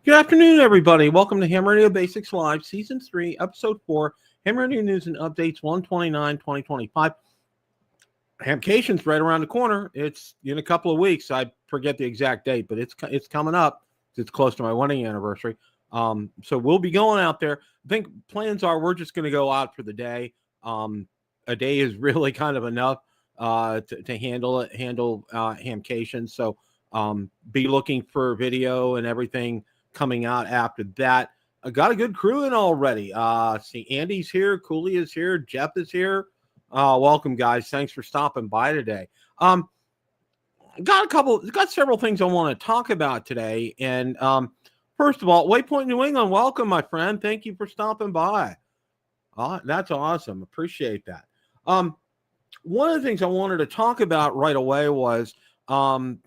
Good afternoon, everybody. Welcome to Ham Radio Basics Live, Season 3, Episode 4, Ham Radio News and Updates 1/29/2025. Hamcation's right around the corner. It's in a couple of weeks. I forget the exact date, but it's coming up. It's close to my wedding anniversary. So we'll be going out there. I think plans are we're just going to go out for the day. A day is really kind of enough to handle Hamcation. So be looking for video and everything coming out after that. I got a good crew in already. See, Andy's here, Cooley is here, Jeff is here. Welcome, guys. Thanks for stopping by today. Got several things I want to talk about today. And first of all, Waypoint New England, welcome, my friend. Thank you for stopping by. That's awesome. Appreciate that. One of the things I wanted to talk about right away was, everybody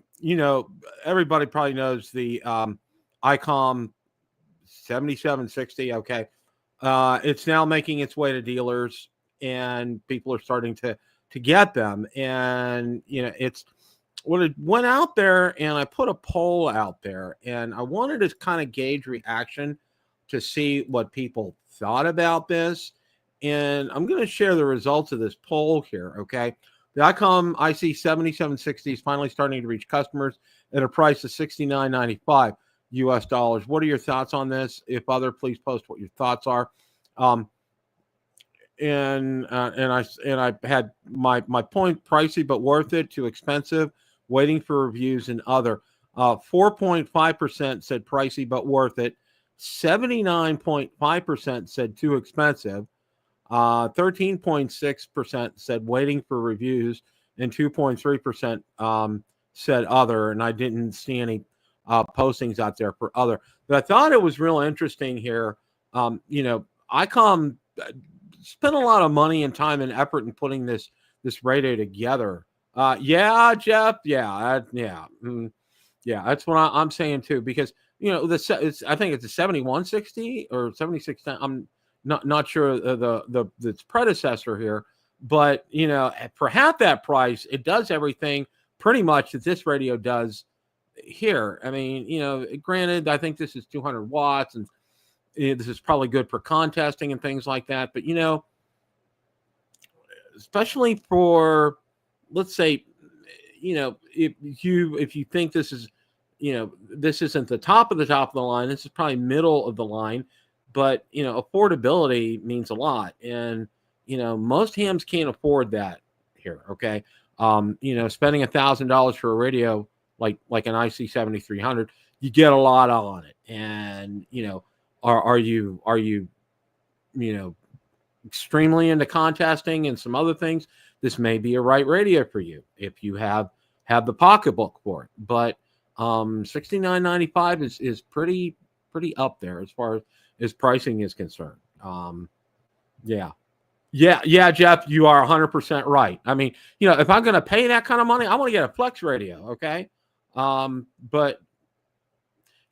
probably knows the ICOM 7760. Okay. It's now making its way to dealers and people are starting to get them. And, it's when it went out there and I put a poll out there and I wanted to kind of gauge reaction to see what people thought about this. And I'm going to share the results of this poll here. Okay. The ICOM IC 7760 is finally starting to reach customers at a price of $69.95 US dollars. What are your thoughts on this? If other, please post what your thoughts are. And I had my point: pricey but worth it, too expensive, waiting for reviews, and other. 4.5% said pricey but worth it. 79.5% said too expensive. 13.6% said waiting for reviews, and 2.3% said other. And I didn't see any postings out there for other. But I thought it was real interesting here. ICOM spent a lot of money and time and effort in putting this radio together. Yeah, Jeff. Yeah. That's what I'm saying too. Because I think it's a 7160 or 7610. I'm not sure the its predecessor here, but for half that price, it does everything pretty much that this radio does here. I mean, granted, I think this is 200 watts and this is probably good for contesting and things like that. But, especially for, let's say, if you think this is, this isn't the top of the line, this is probably middle of the line, but, affordability means a lot. And, most hams can't afford that here. Okay. Spending $1,000 for a radio, like an IC 7300, you get a lot on it. And, are you extremely into contesting and some other things? This may be a right radio for you if you have the pocketbook for it. But $69.95 is pretty up there as far as pricing is concerned. Yeah, Jeff, you are 100% right. I mean, if I'm going to pay that kind of money, I want to get a Flex radio. Okay. But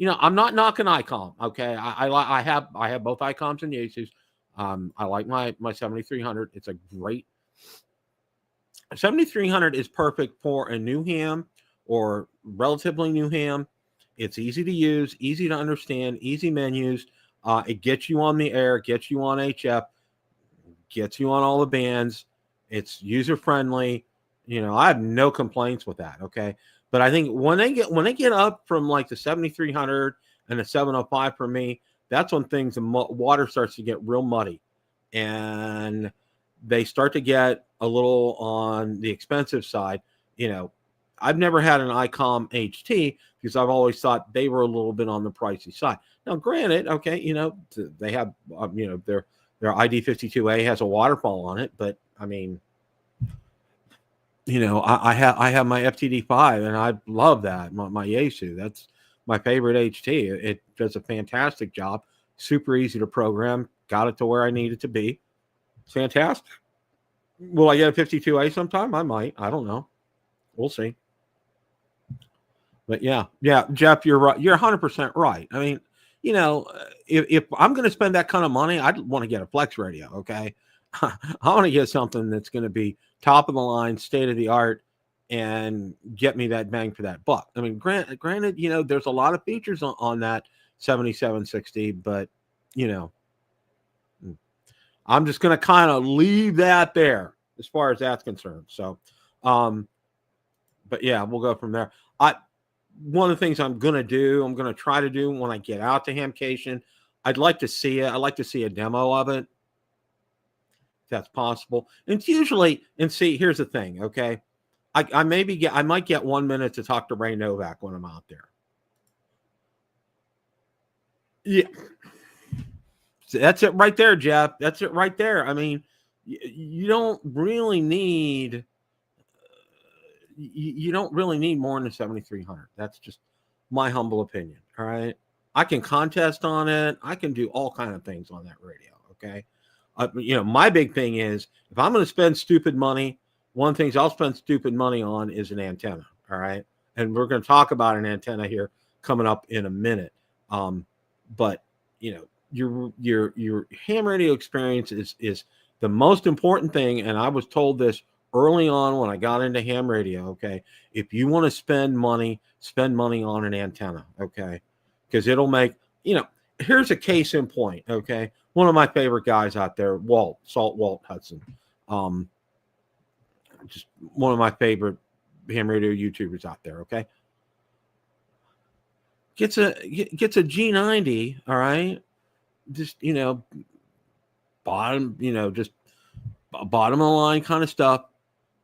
I'm not knocking ICOM. Okay. I have both ICOMs and Yaesus. I like my 7300. It's a great 7300 is perfect for a new ham or relatively new ham. It's easy to use, easy to understand, easy menus. It gets you on the air, gets you on HF, gets you on all the bands. It's user friendly. I have no complaints with that. Okay. But I think when they get up from like the 7300 and the 705 for me, that's when the water starts to get real muddy, and they start to get a little on the expensive side. I've never had an ICOM HT because I've always thought they were a little bit on the pricey side. Now, granted, okay, they have their ID52A has a waterfall on it, but I mean, I have my FTD5 and I love that. My Yaesu, that's my favorite HT. It does a fantastic job. Super easy to program. got it to where I need it to be. It's fantastic. Will I get a 52A sometime? I might. I don't know. We'll see. But yeah, Jeff, you're right. You're 100% right. I mean, if I'm going to spend that kind of money, I'd want to get a Flex radio. Okay, I want to get something that's going to be top of the line, state of the art, and get me that bang for that buck. I mean, granted, there's a lot of features on that 7760, but I'm just going to kind of leave that there as far as that's concerned. So, but yeah, we'll go from there. One of the things I'm going to try to do when I get out to Hamcation, I'd like to see it. I'd like to see a demo of it, if that's possible. And it's usually, and see, here's the thing, okay? I might get 1 minute to talk to Ray Novak when I'm out there. Yeah. So that's it right there, Jeff. That's it right there. I mean, you don't really need more than 7,300. That's just my humble opinion. All right. I can contest on it. I can do all kind of things on that radio. Okay. My big thing is if I'm going to spend stupid money, one of the things I'll spend stupid money on is an antenna. All right. And we're going to talk about an antenna here coming up in a minute. But your ham radio experience is the most important thing. And I was told this early on when I got into ham radio. Okay. If you want to spend money on an antenna. Okay. Because it'll make, here's a case in point. Okay. One of my favorite guys out there, Walt Hudson. Just one of my favorite ham radio YouTubers out there. Okay. Gets a G90. All right. Just, bottom of the line kind of stuff.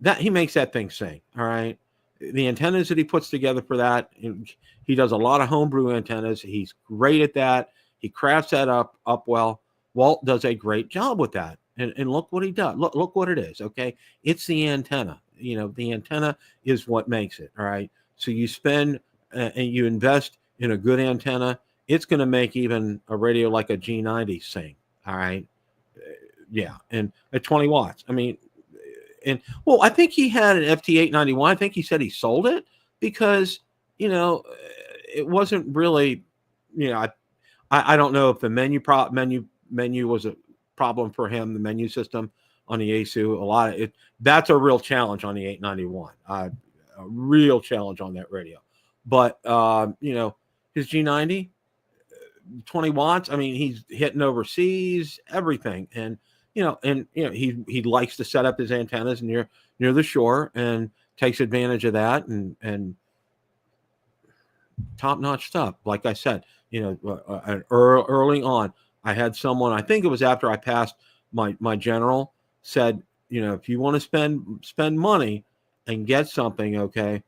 That he makes that thing sing. All right. The antennas that he puts together for that, he does a lot of homebrew antennas. He's great at that. He crafts that up well. Walt does a great job with that. And look what he does. Look what it is. Okay. It's the antenna. The antenna is what makes it. All right. So you spend and you invest in a good antenna. It's going to make even a radio like a G90 sing. All right. Yeah. And at 20 watts. I mean, I think he had an FT-891. I think he said he sold it because, it wasn't really, I don't know if the menu was a problem for him, the menu system on the Yaesu. That's a real challenge on the 891. A real challenge on that radio. But, his G90, 20 watts. I mean, he's hitting overseas, everything. And, he likes to set up his antennas near the shore and takes advantage of that and top-notch stuff. Like I said, early on, I had someone, I think it was after I passed my general, said, if you want to spend money and get something, okay,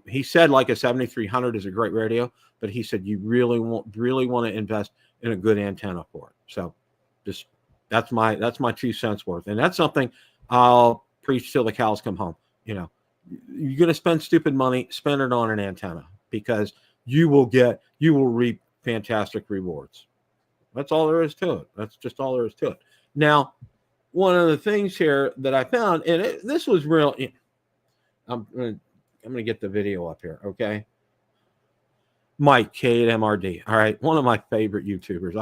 he said like a 7300 is a great radio, but he said you really want to invest in a good antenna for it. So just that's my 2 cents worth. And that's something I'll preach till the cows come home. You're going to spend stupid money, spend it on an antenna because you will reap fantastic rewards. That's all there is to it. That's just all there is to it. Now, one of the things here that I found, and this was real. I'm going to get the video up here. Okay. Mike K at MRD. All right. One of my favorite YouTubers.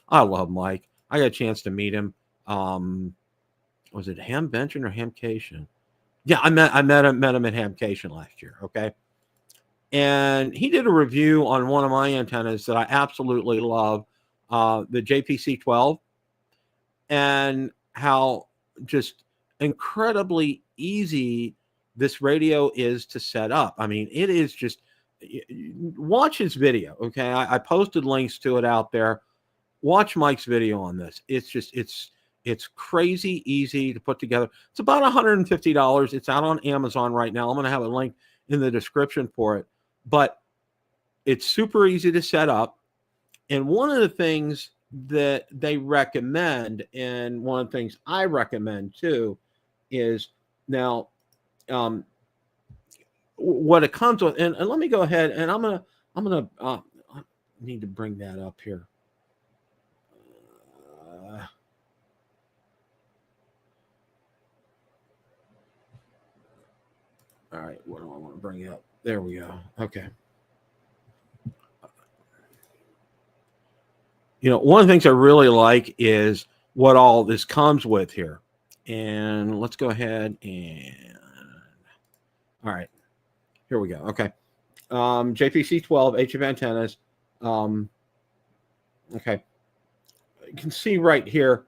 I love Mike. I got a chance to meet him. Was it Hamvention or Hamcation? Yeah, I met him at Hamcation last year. Okay. And he did a review on one of my antennas that I absolutely love, the JPC-12, and how just incredibly easy this radio is to set up. I mean, it is just, watch his video. Okay. I posted links to it out there. Watch Mike's video on this. It's just, it's crazy easy to put together. It's about $150. It's out on Amazon right now. I'm going to have a link in the description for it, but it's super easy to set up. And one of the things that they recommend, and one of the things I recommend too, is now what it comes with. And let me go ahead and I'm gonna I need to bring that up here. All right, what do I want to bring up? There we go. Okay. One of the things I really like is what all this comes with here. And let's go ahead and, all right, here we go. Okay. JPC 12 HF antennas. Okay. You can see right here,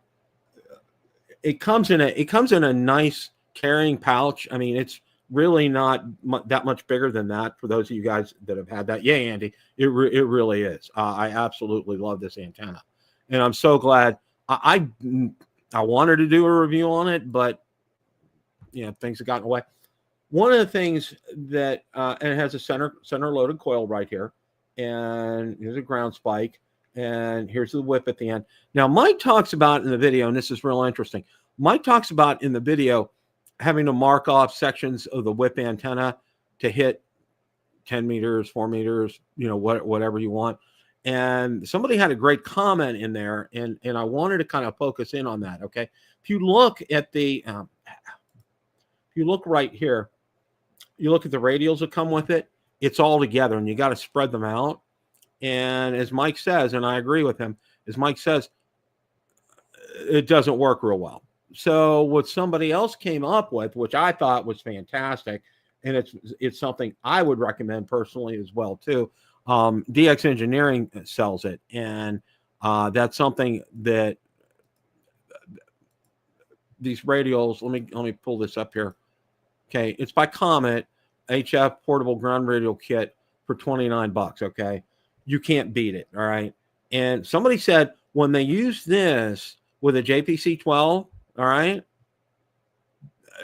it comes in a nice carrying pouch. I mean, it's really not that much bigger than that for those of you guys that have had that. Yeah, Andy, it really is. I absolutely love this antenna, and I'm so glad. I wanted to do a review on it, but things have gotten away. One of the things that and it has a center loaded coil right here, and here's a ground spike, and here's the whip at the end. Now, Mike talks about in the video, and this is real interesting. Mike talks about in the video having to mark off sections of the whip antenna to hit 10 meters, 4 meters, whatever you want. And somebody had a great comment in there, and I wanted to kind of focus in on that. Okay, if you look at the, if you look right here, you look at the radials that come with it. It's all together, and you got to spread them out. And as Mike says, and I agree with him, as Mike says, it doesn't work real well. So what somebody else came up with, which I thought was fantastic, and it's something I would recommend personally as well too. DX Engineering sells it, and that's something that these radials. Let me pull this up here. Okay, it's by Comet, HF portable ground radial kit for $29. Okay, you can't beat it. All right, and somebody said when they use this with a JPC 12, all right,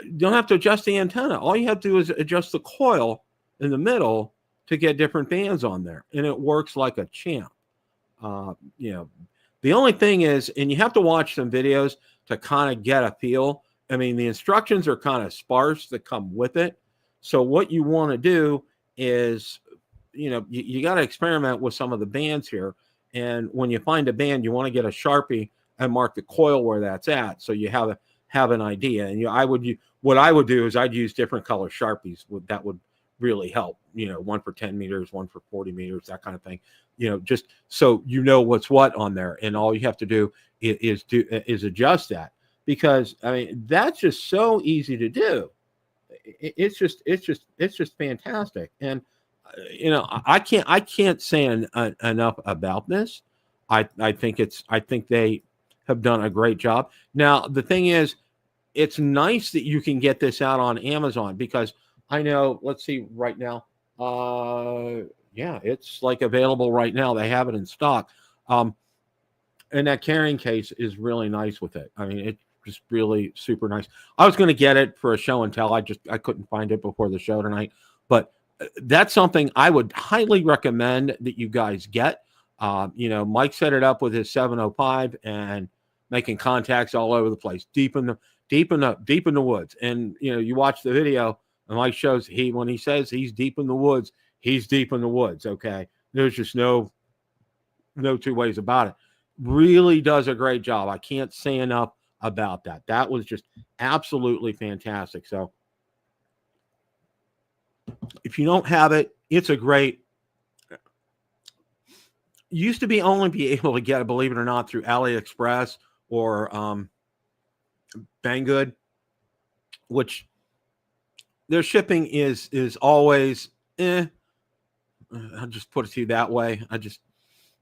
you don't have to adjust the antenna. All you have to do is adjust the coil in the middle to get different bands on there, and it works like a champ. The only thing is, and you have to watch some videos to kind of get a feel. I mean, the instructions are kind of sparse that come with it. So what you want to do is, you got to experiment with some of the bands here. And when you find a band, you want to get a Sharpie and mark the coil where that's at, so you have an idea. And what I would do is I'd use different color Sharpies. That would really help. One for 10 meters, one for 40 meters, that kind of thing. Just so what's what on there, and all you have to do is adjust that, because I mean that's just so easy to do. It's just fantastic. And I can't say enough about this. I think they have done a great job. Now, the thing is, it's nice that you can get this out on Amazon, because I know, let's see right now. Yeah, it's like available right now. They have it in stock. And that carrying case is really nice with it. I mean, it's just really super nice. I was going to get it for a show and tell. I couldn't find it before the show tonight, but that's something I would highly recommend that you guys get. Mike set it up with his 705 and making contacts all over the place, deep in the woods. And you watch the video, and Mike shows when he says he's deep in the woods, he's deep in the woods. Okay, there's just no two ways about it. Really does a great job. I can't say enough about that. That was just absolutely fantastic. So if you don't have it, it's a great. Used to be able to get it, believe it or not, through AliExpress or Banggood, which their shipping is always I'll just put it to you that way. I just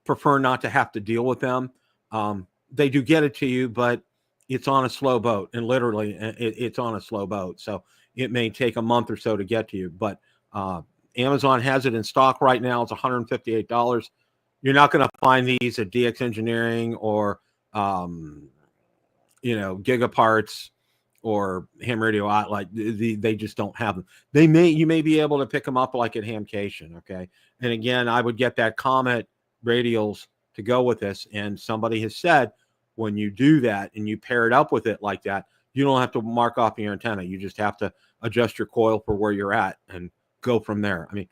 prefer not to have to deal with them. They do get it to you, but it's on a slow boat, and literally it's on a slow boat. So it may take a month or so to get to you, but Amazon has it in stock right now. It's $158. You're not going to find these at DX Engineering or, Gigaparts or Ham Radio Outlet. They just don't have them. You may be able to pick them up like at Hamcation. Okay. And again, I would get that Comet radials to go with this. And somebody has said, when you do that and you pair it up with it like that, you don't have to mark off your antenna. You just have to adjust your coil for where you're at and go from there. I mean,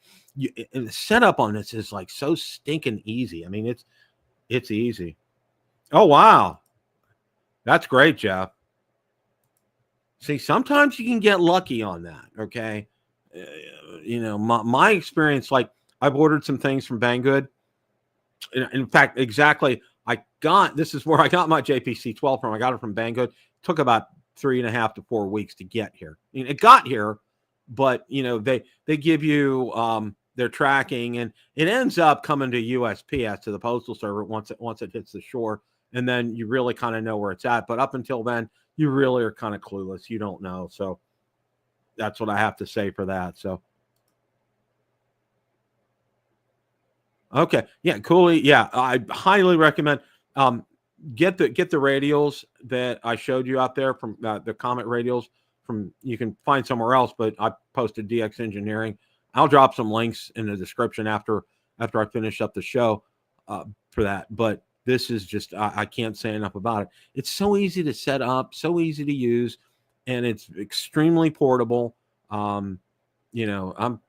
and the setup on this is like so stinking easy. I mean, it's easy. Oh, wow. That's great, Jeff. See, sometimes you can get lucky on that. Okay. you know, my experience, like I've ordered some things from Banggood. In fact, exactly, this is where I got my JPC 12 from. I got it from Banggood. It took about 3.5 to 4 weeks to get here. I mean, it got here, but you know, they give you their tracking, and it ends up coming to USPS, to the postal service, once it hits the shore, and then you really kind of know where it's at. But up until then, you really are kind of clueless. You don't know. So that's what I have to say for that. So okay, yeah, coolly, yeah, I highly recommend. Get the radials that I showed you out there from the Comet radials. From, you can find somewhere else, but I posted DX Engineering. I'll drop some links in the description after I finish up the show for that. But this is just, I can't say enough about it. It's so easy to set up, so easy to use, and it's extremely portable. You know, I'm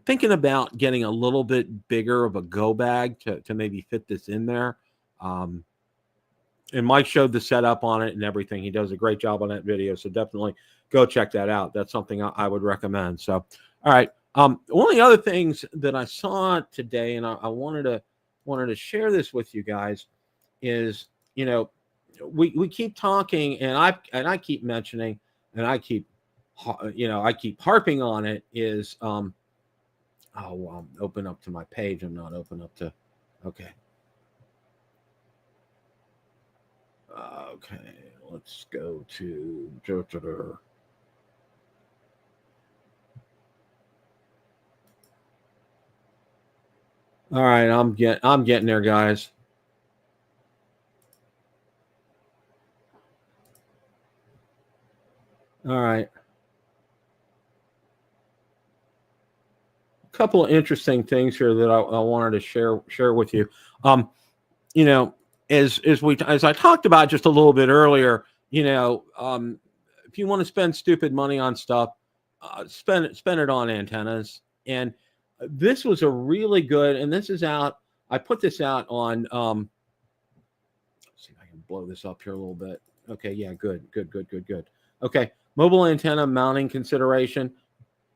thinking about getting a little bit bigger of a go bag to maybe fit this in there. And Mike showed the setup on it and everything. He does a great job on that video. So definitely go check that out. That's something I would recommend. So, all right. One of the other things that I saw today, and I wanted to share this with you guys, is, you know, we keep talking, and I keep mentioning, and I keep harping on it, is open up to my page. I'm not open up to, okay. Okay, let's go to all right, I'm getting there, guys. All right. A couple of interesting things here that I wanted to share with you. You know, as I talked about just a little bit earlier, you know, if you want to spend stupid money on stuff, spend it on antennas. And this was a really good, and this is out. I put this out on. Let's see if I can blow this up here a little bit. Okay, yeah, good. Okay, mobile antenna mounting consideration.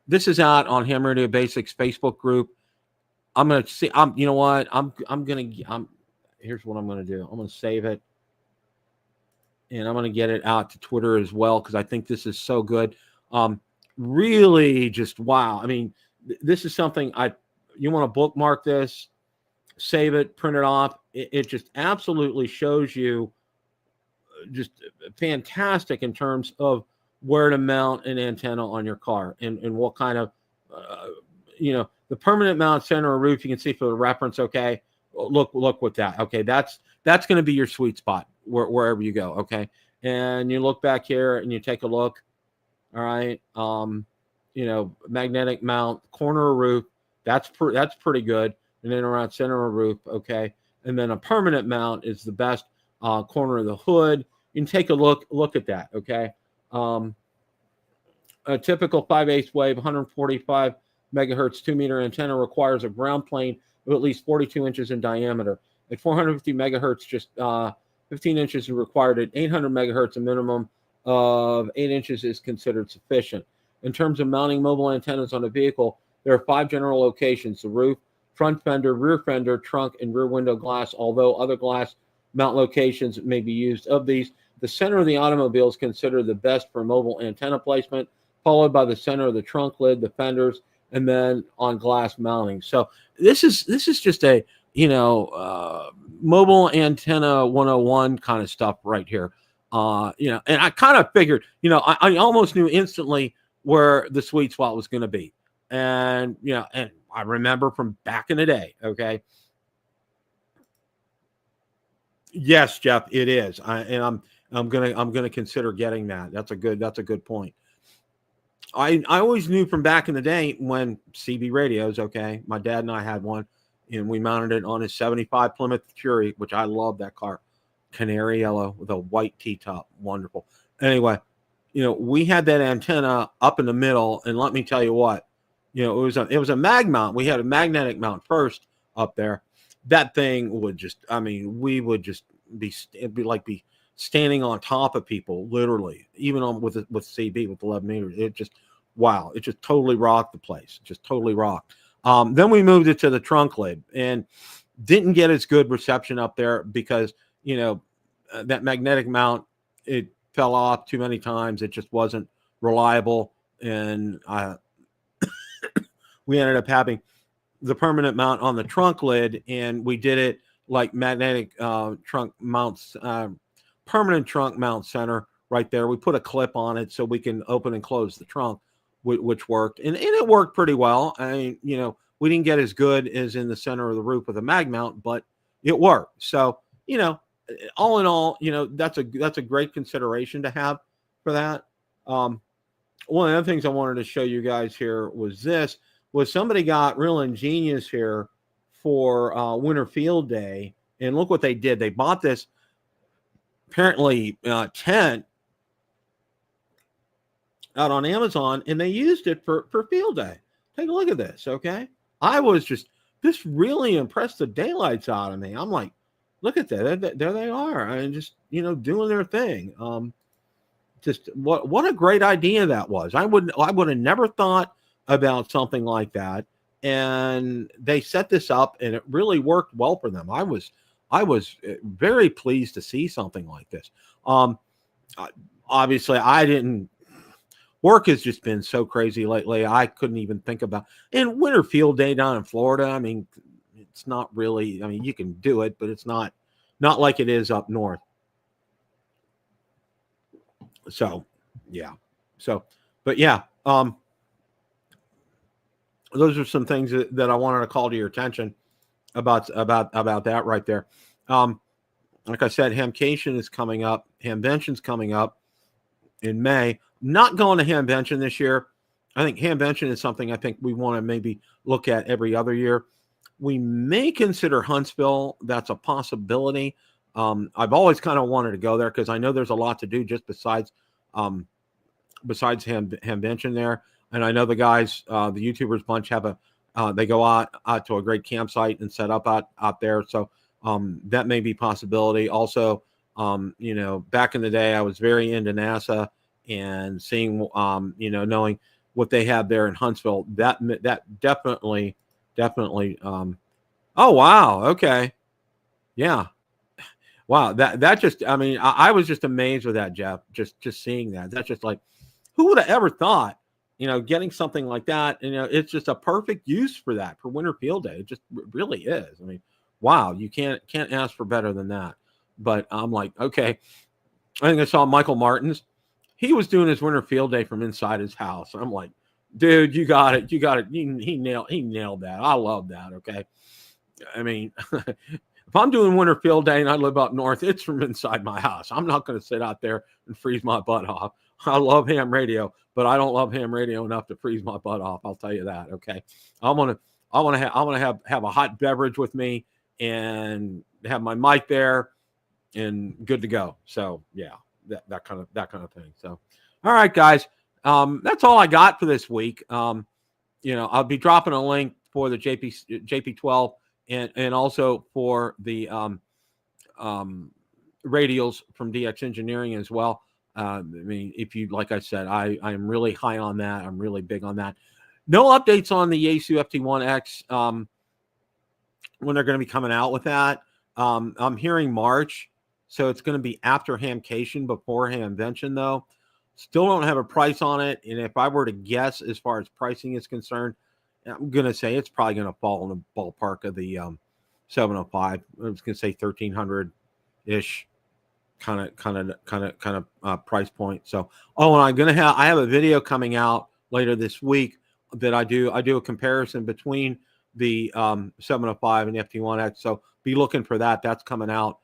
This is out on Ham Radio Basics Facebook group. I'm gonna see. You know what? Here's what I'm gonna do. I'm gonna save it, and I'm gonna get it out to Twitter as well, because I think this is so good. Really, just wow. I mean, this is something you want to bookmark this, save it, print it off. It just absolutely shows you just fantastic in terms of where to mount an antenna on your car, and what kind of, you know, the permanent mount center or roof. You can see for the reference. Okay, look with that. Okay, that's going to be your sweet spot wherever you go. Okay, and you look back here and you take a look. All right, you know, magnetic mount, corner of roof. That's pretty good. And then around center of roof. Okay, and then a permanent mount is the best. Corner of the hood. You can take a look at that. Okay. A typical 5/8 wave, 145 megahertz, 2-meter antenna requires a ground plane of at least 42 inches in diameter. At 450 megahertz, just 15 inches is required. At 800 megahertz, a minimum of 8 inches is considered sufficient. In terms of mounting mobile antennas on a vehicle, there are 5 general locations: the roof, front fender, rear fender, trunk, and rear window glass, although other glass mount locations may be used. Of these, the center of the automobile is considered the best for mobile antenna placement, followed by the center of the trunk lid, the fenders, and then on glass mounting. So this is just a, you know, mobile antenna 101 kind of stuff right here. You know, and I kind of figured, you know, I almost knew instantly where the sweet spot was going to be. And, you know, and I remember from back in the day. Okay. Yes, Jeff, it is. I'm gonna consider getting that. That's a good point. I always knew from back in the day when CB radios. Okay, my dad and I had one, and we mounted it on his '75 Plymouth Fury, which I love that car, canary yellow with a white T-top, wonderful. Anyway, you know, we had that antenna up in the middle, and let me tell you what, you know, it was a mag mount. We had a magnetic mount first up there. That thing would just, I mean, we would just be standing on top of people, literally, even with CB with 11 meters. It just wow, it just totally rocked the place. Just totally rocked. Then we moved it to the trunk lid and didn't get as good reception up there because, that magnetic mount, it fell off too many times. It just wasn't reliable. And we ended up having the permanent mount on the trunk lid, and we did it like magnetic trunk mounts, permanent trunk mount center right there. We put a clip on it so we can open and close the trunk, which worked. And it worked pretty well. I mean, we didn't get as good as in the center of the roof with a mag mount, but it worked. So, all in all, that's a great consideration to have for that. One of the other things I wanted to show you guys here was somebody got real ingenious here for Winter Field Day. And look what they did. They bought this apparently tent out on Amazon, and they used it for field day. Take a look at this, okay? This really impressed the daylights out of me. I'm like, look at that. There they are. I mean, just, doing their thing. Just what a great idea that was. I would have never thought about something like that. And they set this up, and it really worked well for them. I was very pleased to see something like this. Obviously, I didn't. Work has just been so crazy lately. I couldn't even think about. And Winter Field Day down in Florida, I mean, it's not really. I mean, you can do it, but it's not like it is up north. So, yeah. But yeah. Those are some things that I wanted to call to your attention about that right there. Like I said, Hamcation is coming up. Hamvention's coming up in May. Not going to Hamvention this year. I think Hamvention is something I think we want to maybe look at every other year. We may consider Huntsville. That's a possibility. I've always kind of wanted to go there because I know there's a lot to do just besides Hamvention there. And I know the guys, the YouTubers bunch have they go out to a great campsite and set up out there. So that may be a possibility. Also, back in the day, I was very into NASA and seeing, knowing what they have there in Huntsville. That definitely. Oh, wow. Okay. Yeah. Wow. That just, I mean, I was just amazed with that, Jeff, just seeing that. That's just like, who would have ever thought, getting something like that, it's just a perfect use for that, for Winter Field Day. It just really is. I mean, wow, you can't ask for better than that. But I'm like, okay. I think I saw Michael Martin's. He was doing his Winter Field Day from inside his house. I'm like, dude, you got it. He nailed that. I love that. Okay. I mean, if I'm doing Winter Field Day and I live up north, it's from inside my house. I'm not going to sit out there and freeze my butt off. I love ham radio, but I don't love ham radio enough to freeze my butt off. I'll tell you that. Okay. I want to have a hot beverage with me and have my mic there and good to go. So yeah, that kind of thing. So, all right, guys. That's all I got for this week. I'll be dropping a link for the JP12 and also for the radials from DX Engineering as well. I mean, if you, like I said, I am really high on that. I'm really big on that. No updates on the Yaesu FT1X when they're going to be coming out with that. I'm hearing March, so it's going to be after Hamcation, before Hamvention, though. Still don't have a price on it, and if I were to guess as far as pricing is concerned, I'm going to say it's probably going to fall in the ballpark of the 705. I was going to say 1,300-ish. Kind of price point. So, and I have a video coming out later this week that I do a comparison between the 705 and FT1X. So be looking for that. That's coming out.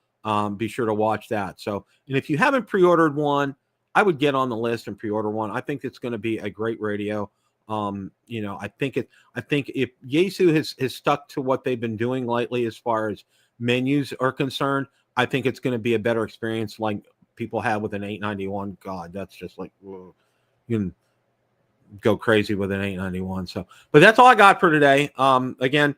Be sure to watch that. So, and if you haven't pre-ordered one, I would get on the list and pre-order one. I think it's going to be a great radio. I think if Yaesu has stuck to what they've been doing lately as far as menus are concerned, I think it's going to be a better experience like people have with an 891. God, that's just like, whoa. You can go crazy with an 891. So, but that's all I got for today. Again,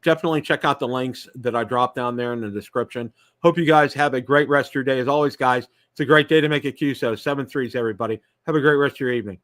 definitely check out the links that I dropped down there in the description. Hope you guys have a great rest of your day. As always, guys, it's a great day to make a QSO. 7-3s, everybody. Have a great rest of your evening.